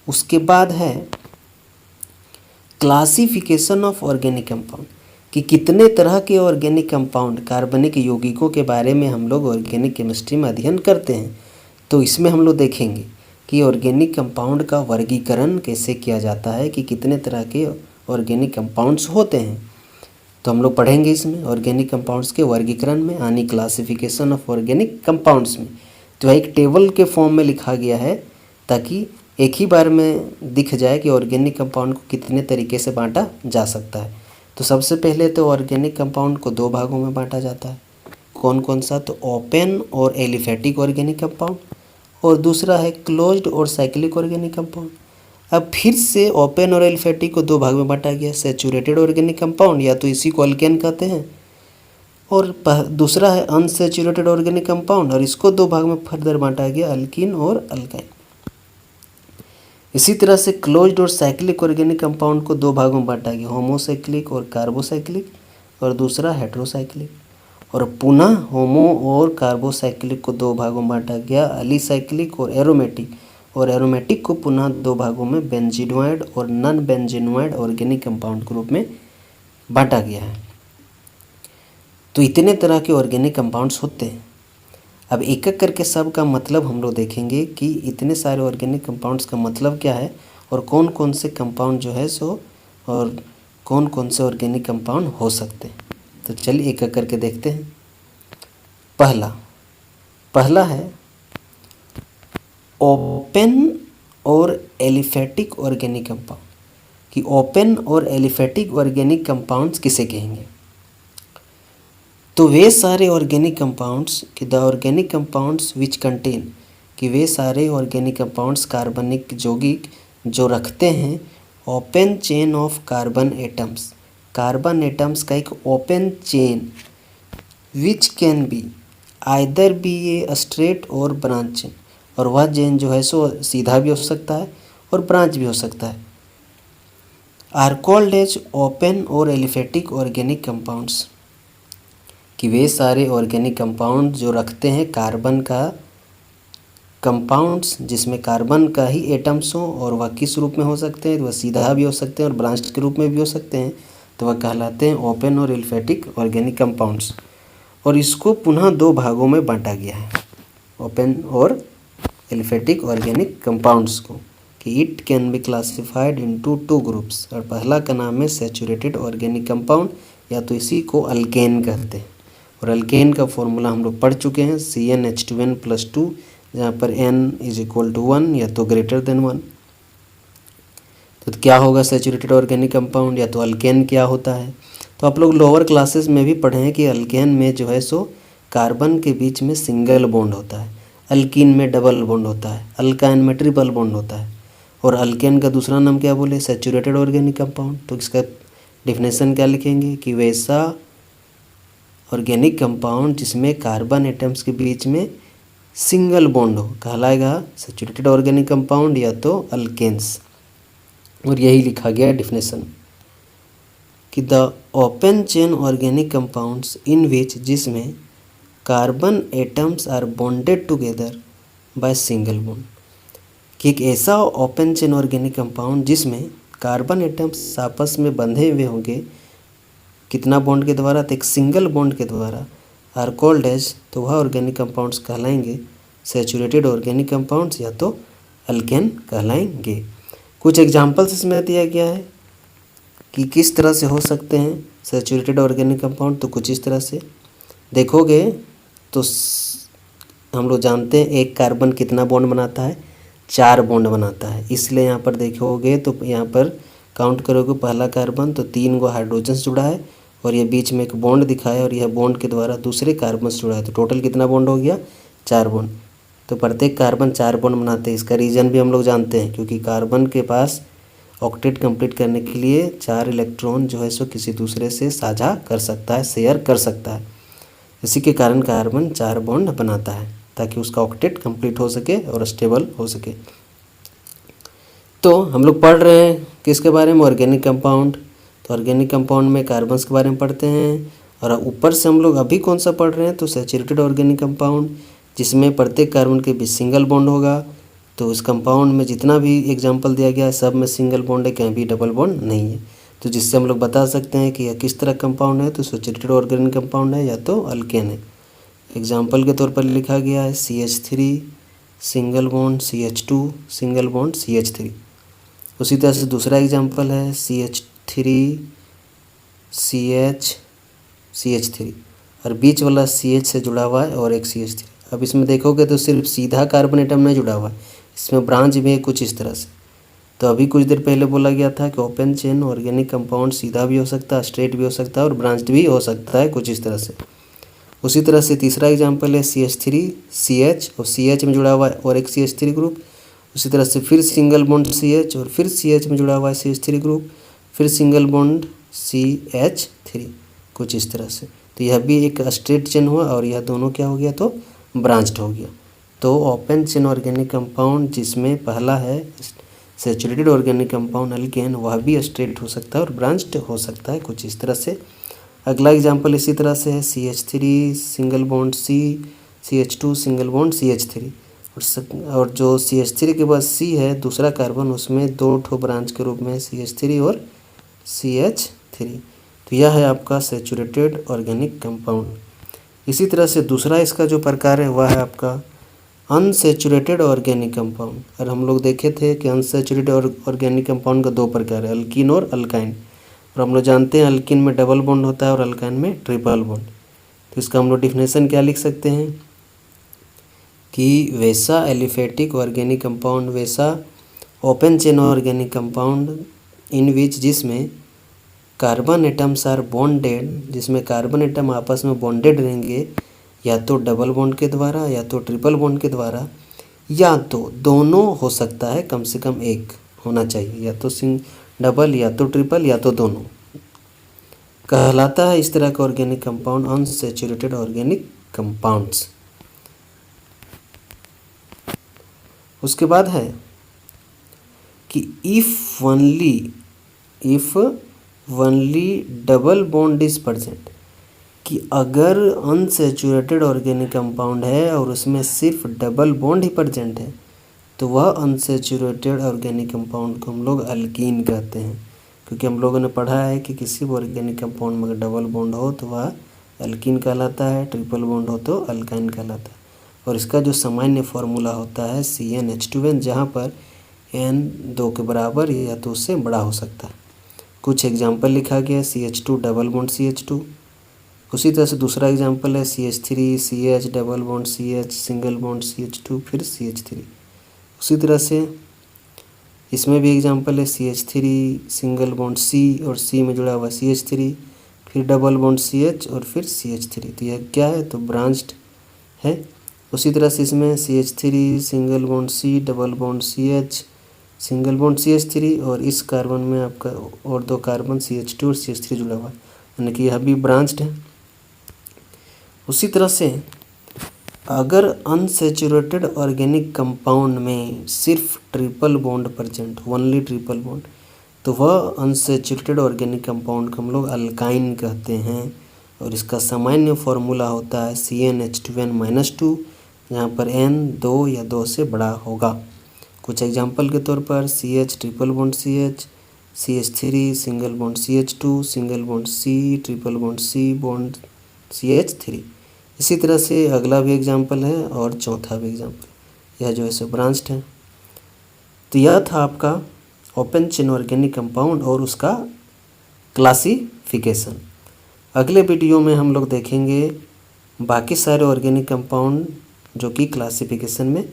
उसके बाद है क्लासिफिकेशन ऑफ ऑर्गेनिक कंपाउंड, कि कितने तरह के ऑर्गेनिक कंपाउंड कार्बनिक यौगिकों के बारे में हम लोग ऑर्गेनिक केमिस्ट्री में अध्ययन करते हैं। तो इसमें हम लोग देखेंगे कि ऑर्गेनिक कंपाउंड का वर्गीकरण कैसे किया जाता है, कि कितने तरह के ऑर्गेनिक कंपाउंड्स होते हैं। तो हम लोग पढ़ेंगे इसमें ऑर्गेनिक कंपाउंड्स के वर्गीकरण में, यानी क्लासिफिकेशन ऑफ ऑर्गेनिक कंपाउंड्स में। तो एक टेबल के फॉर्म में लिखा गया है ताकि एक ही बार में दिख जाए कि ऑर्गेनिक कंपाउंड को कितने तरीके से बांटा जा सकता है। तो सबसे पहले तो ऑर्गेनिक कंपाउंड को दो भागों में बांटा जाता है। कौन कौन सा? तो ओपन और एलिफेटिक ऑर्गेनिक कंपाउंड, और दूसरा है क्लोज्ड और साइक्लिक ऑर्गेनिक कंपाउंड। अब फिर से ओपन और एलिफेटिक को दो भाग में बांटा गया, सैचुरेटेड ऑर्गेनिक कंपाउंड, या तो इसी को अल्केन कहते हैं, और दूसरा है अनसैचुरेटेड ऑर्गेनिक कंपाउंड, और इसको दो भाग में फर्दर बांटा गया, अल्कीन और अल्काइन। इसी तरह से क्लोज्ड और साइक्लिक ऑर्गेनिक कंपाउंड को दो भागों में बांटा गया, होमोसाइक्लिक और कार्बोसाइक्लिक, और दूसरा हेट्रोसाइक्लिक। और पुनः होमो और कार्बोसाइक्लिक को दो भागों में बांटा गया, एलिसाइक्लिक और एरोमेटिक। और एरोमेटिक को पुनः दो भागों में बेंजीनोइड और नॉन बेंजीनोइड ऑर्गेनिक कंपाउंड के रूप में बांटा गया है। तो इतने तरह के ऑर्गेनिक कंपाउंड्स होते हैं। अब एक एक करके सब का मतलब हम लोग देखेंगे कि इतने सारे ऑर्गेनिक कंपाउंड्स का मतलब क्या है, और कौन कौन से कंपाउंड जो है सो, और कौन कौन से ऑर्गेनिक कंपाउंड हो सकते हैं। तो चलिए एक एक करके देखते हैं। पहला है ओपन और एलिफेटिक ऑर्गेनिक कंपाउंड, कि ओपन और एलिफेटिक ऑर्गेनिक कंपाउंड्स किसे कहेंगे? तो वे सारे ऑर्गेनिक कंपाउंड्स, कि the organic compounds which contain, कि वे सारे ऑर्गेनिक कंपाउंड्स कार्बनिक यौगिक जो रखते हैं open chain of carbon atoms, carbon atoms का एक open chain, which can be either be a straight और ब्रांच चेन, और वह चेन जो है सो सीधा भी हो सकता है और ब्रांच भी हो सकता है, आर कॉल्ड एज ओपन और एलिफेटिक ऑर्गेनिक कंपाउंड्स, कि वे सारे ऑर्गेनिक कंपाउंड जो रखते हैं कार्बन का कंपाउंड्स, जिसमें कार्बन का ही एटम्स हो, और वह किस रूप में हो सकते हैं? तो वह सीधा भी हो सकते हैं और ब्रांच के रूप में भी हो सकते हैं, तो वह कहलाते हैं ओपन और एलिफेटिक ऑर्गेनिक कंपाउंड्स। और इसको पुनः दो भागों में बांटा गया है, ओपन और एलिफेटिक ऑर्गेनिक कंपाउंड्स को, कि it can be classified into two groups. और पहला का नाम है सैचुरेटेड ऑर्गेनिक कंपाउंड, या तो इसी को अल्केन कहते हैं। और अल्केन का फॉर्मूला हम लोग पढ़ चुके हैं, CnH2n+2, जहाँ पर n=1 या तो ग्रेटर देन 1। तो क्या होगा सैचुरेटेड ऑर्गेनिक कंपाउंड, या तो अल्केन क्या होता है? तो आप लोग लोअर क्लासेस में भी पढ़े हैं कि अल्केन में जो है सो कार्बन के बीच में सिंगल बॉन्ड होता है, अल्कीन में डबल बॉन्ड होता है, अल्काइन में ट्रिपल बॉन्ड होता है। और अल्केन का दूसरा नाम क्या बोले? Saturated organic compound. तो इसका डिफिनेशन क्या लिखेंगे? कि वैसा ऑर्गेनिक कंपाउंड जिसमें कार्बन एटम्स के बीच में सिंगल बॉन्ड हो कहलाएगा सैचुरेटेड ऑर्गेनिक कंपाउंड, या तो अल्केन्स। और यही लिखा गया है डिफिनेशन, कि the open chain organic compounds in which, जिसमें carbon atoms are bonded together by single bond, कि एक ऐसा ओपन चेन ऑर्गेनिक कंपाउंड जिसमें कार्बन एटम्स आपस में बंधे हुए होंगे, कितना बॉन्ड के द्वारा? तो एक सिंगल बॉन्ड के द्वारा, आर कॉल्ड एज, तो वह ऑर्गेनिक कंपाउंड्स कहलाएंगे सैचुरेटेड ऑर्गेनिक कंपाउंड्स, या तो अल्केन कहलाएंगे। कुछ एग्जांपल्स इसमें दिया गया है कि किस तरह से हो सकते हैं सैचुरेटेड ऑर्गेनिक कंपाउंड। तो कुछ इस तरह से देखोगे तो हम लोग जानते हैं एक कार्बन कितना बॉन्ड बनाता है? 4 बॉन्ड बनाता है। इसलिए यहाँ पर देखोगे तो यहाँ पर काउंट करोगे, पहला कार्बन तो 3 गो हाइड्रोजन जुड़ा है, और ये बीच में एक बॉन्ड दिखाया, और यह बॉन्ड के द्वारा दूसरे कार्बन से जुड़ा है। तो टोटल कितना बॉन्ड हो गया? 4 बॉन्ड। तो प्रत्येक कार्बन 4 बॉन्ड बनाते हैं। इसका रीज़न भी हम लोग जानते हैं, क्योंकि कार्बन के पास ऑक्टेट कंप्लीट करने के लिए 4 इलेक्ट्रॉन जो है सो किसी दूसरे से साझा कर सकता है, शेयर कर सकता है। इसी के कारण कार्बन 4 बॉन्ड बनाता है, ताकि उसका ऑक्टेट कंप्लीट हो सके और स्टेबल हो सके। तो हम लोग पढ़ रहे हैं किसके बारे में? Organic compound. तो ऑर्गेनिक कंपाउंड में कार्बन्स के बारे में पढ़ते हैं, और ऊपर से हम लोग अभी कौन सा पढ़ रहे हैं? तो सैचुरेटेड ऑर्गेनिक कंपाउंड, जिसमें प्रत्येक कार्बन के बीच सिंगल बॉन्ड होगा। तो उस कंपाउंड में जितना भी एग्जांपल दिया गया है सब में सिंगल बॉन्ड है, कहीं भी डबल बॉन्ड नहीं है। तो जिससे हम लोग बता सकते हैं कि यह किस तरह कंपाउंड है, तो सैचुरेटेड ऑर्गेनिक कंपाउंड है या तो अल्केन है। एग्जाम्पल के तौर पर लिखा गया है CH3 single bond CH2 single bond CH3। उसी तरह से दूसरा एग्जाम्पल है CH3 CH CH3 और बीच वाला CH से जुड़ा हुआ है और एक CH3। अब इसमें देखोगे तो सिर्फ सीधा कार्बन एटम नहीं जुड़ा हुआ है, इसमें ब्रांच भी है कुछ इस तरह से। तो अभी कुछ देर पहले बोला गया था कि ओपन चेन ऑर्गेनिक कंपाउंड सीधा भी हो सकता है, स्ट्रेट भी हो सकता है और ब्रांच्ड भी हो सकता है कुछ इस तरह से। उसी तरह से तीसरा एग्जाम्पल है CH3 CH और CH में जुड़ा हुआ है और एक CH3 ग्रुप। उसी तरह से फिर सिंगल बॉन्ड CH और फिर CH में जुड़ा हुआ है CH3 ग्रुप, फिर सिंगल बॉन्ड CH3 कुछ इस तरह से। तो यह भी एक स्ट्रेट चेन हुआ और यह दोनों क्या हो गया, तो ब्रांच्ड हो गया। तो ओपन चेन ऑर्गेनिक कंपाउंड जिसमें पहला है सैचुरेटेड ऑर्गेनिक कंपाउंड अल्केन, वह भी स्ट्रेट हो सकता है और ब्रांच्ड हो सकता है कुछ इस तरह से। अगला एग्जाम्पल इसी तरह से है CH3 single bond C CH2 single bond CH3 और जो CH3 के बाद C है दूसरा कार्बन, उसमें दो ठो ब्रांच के रूप में CH3 और CH3। तो यह है आपका सैचुरेटेड ऑर्गेनिक कंपाउंड। इसी तरह से दूसरा इसका जो प्रकार है वह है आपका अनसैचुरेटेड ऑर्गेनिक कंपाउंड। और हम लोग देखे थे कि अनसैचुरेटेड ऑर्गेनिक कंपाउंड का दो प्रकार है, अल्कीन और अल्काइन। और हम लोग जानते हैं अल्कीन में डबल बॉन्ड होता है और अल्काइन में ट्रिपल बॉन्ड। तो इसका हम लोग डिफिनेशन क्या लिख सकते हैं कि वैसा एलिफेटिक ऑर्गेनिक कंपाउंड, वैसा open chain organic compound in which जिसमें कार्बन एटम्स आर बॉन्डेड, जिसमें कार्बन एटम आपस में बॉन्डेड रहेंगे या तो डबल बॉन्ड के द्वारा या तो ट्रिपल बॉन्ड के द्वारा या तो दोनों हो सकता है, कम से कम एक होना चाहिए, या तो डबल या तो ट्रिपल या तो दोनों, कहलाता है इस तरह का organic compound unsaturated organic compounds. उसके बाद है कि if only double bond is present, कि अगर अनसैचुरेटेड ऑर्गेनिक कंपाउंड है और उसमें सिर्फ डबल बॉन्ड ही प्रेजेंट है तो वह अनसैचुरेटेड ऑर्गेनिक कंपाउंड को हम लोग अल्कीन कहते हैं। क्योंकि हम लोगों ने पढ़ा है कि किसी भी ऑर्गेनिक कंपाउंड में अगर डबल बॉन्ड हो तो वह अल्कीन कहलाता है, ट्रिपल बॉन्ड हो तो अल्काइन कहलाता है। और इसका जो सामान्य फार्मूला होता है CnH2n, जहाँ पर n 2 के बराबर या तो उससे बड़ा हो सकता है। कुछ एग्जाम्पल लिखा गया है CH2 डबल बॉन्ड CH2। उसी तरह से दूसरा एग्जाम्पल है CH3 CH double bond CH single bond CH2 फिर CH3। उसी तरह से इसमें भी एग्जाम्पल है CH3 सिंगल बॉन्ड C और C में जुड़ा हुआ CH3 फिर डबल बॉन्ड CH और फिर CH3। तो यह क्या है, तो ब्रांच्ड है। उसी तरह से इसमें CH3 single bond C double bond CH single bond CH3 और इस कार्बन में आपका और दो कार्बन CH2 और CH3 जुड़ा हुआ है, यानी कि यह भी ब्रांच्ड है। उसी तरह से अगर अनसैचुरेटेड ऑर्गेनिक कंपाउंड में सिर्फ triple bond present, only triple bond, तो वह अनसैचुरेटेड ऑर्गेनिक कंपाउंड को हम लोग अल्काइन कहते हैं। और इसका सामान्य फार्मूला होता है CnH2n-2, जहाँ पर n 2 या 2 से बड़ा होगा। कुछ एग्जाम्पल के तौर पर CH triple bond CH CH3 single bond CH2 single bond C triple bond C bond CH3। इसी तरह से अगला भी एग्जाम्पल है और चौथा भी एग्जाम्पल, यह जो है सो ब्रांच्ड है। तो यह था आपका ओपन चेन ऑर्गेनिक कंपाउंड और उसका क्लासिफिकेशन। अगले वीडियो में हम लोग देखेंगे बाकी सारे ऑर्गेनिक कंपाउंड जो कि क्लासिफिकेशन में